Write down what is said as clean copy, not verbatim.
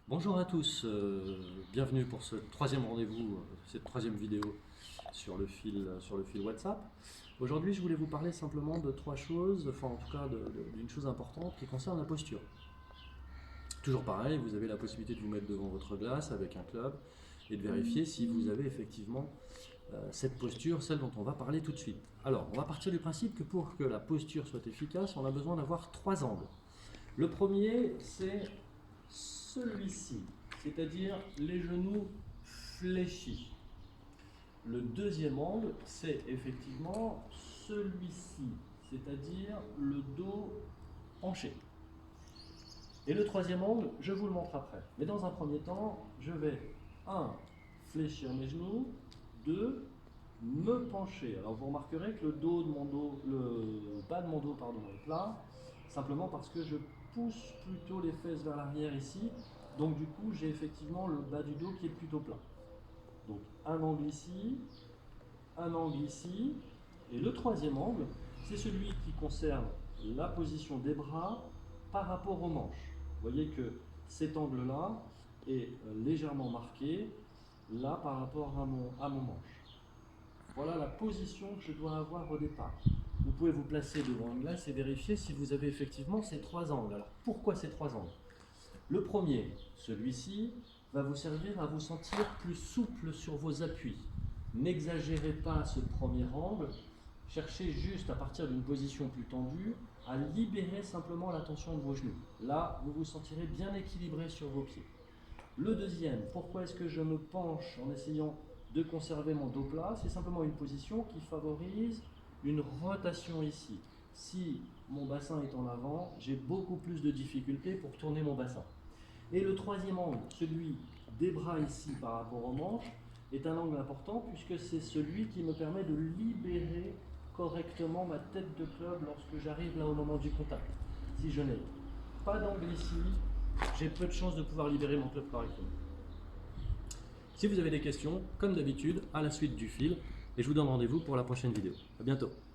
Bonjour à tous, bienvenue pour ce troisième rendez-vous, cette troisième vidéo sur le fil WhatsApp. Aujourd'hui, je voulais vous parler simplement de trois choses, enfin en tout cas d'une chose importante qui concerne la posture. Toujours pareil, vous avez la possibilité de vous mettre devant votre glace avec un club et de vérifier si vous avez effectivement cette posture, celle dont on va parler tout de suite. Alors, on va partir du principe que pour que la posture soit efficace, on a besoin d'avoir trois angles. Le premier, c'est celui-ci, c'est-à-dire les genoux fléchis. Le deuxième angle, c'est effectivement celui-ci, c'est-à-dire le dos penché. Et le troisième angle, je vous le montre après. Mais dans un premier temps, je vais 1. Fléchir mes genoux, 2. Me pencher. Alors vous remarquerez que le bas de mon dos est plat, simplement parce que je pousse plutôt les fesses vers l'arrière ici. Donc du coup, j'ai effectivement le bas du dos qui est plutôt plat. Donc un angle ici, un angle ici. Et le troisième angle, c'est celui qui concerne la position des bras par rapport aux manches. Vous voyez que cet angle-là est légèrement marqué, là par rapport à mon manche. Voilà la position que je dois avoir au départ. Vous pouvez vous placer devant une glace et vérifier si vous avez effectivement ces trois angles. Alors pourquoi ces trois angles? Le premier, celui-ci, va vous servir à vous sentir plus souple sur vos appuis. N'exagérez pas ce premier angle, cherchez juste à partir d'une position plus tendue à libérer simplement la tension de vos genoux. Là, vous vous sentirez bien équilibré sur vos pieds. Le deuxième, pourquoi est-ce que je me penche en essayant de conserver mon dos plat? C'est simplement une position qui favorise une rotation ici. Si mon bassin est en avant, j'ai beaucoup plus de difficultés pour tourner mon bassin. Et le troisième angle, celui des bras ici par rapport aux manches, est un angle important puisque c'est celui qui me permet de libérer correctement ma tête de club lorsque j'arrive là au moment du contact. Si je n'ai pas d'angle ici, j'ai peu de chances de pouvoir libérer mon club correctement. Si vous avez des questions, comme d'habitude, à la suite du fil, et je vous donne rendez-vous pour la prochaine vidéo. A bientôt.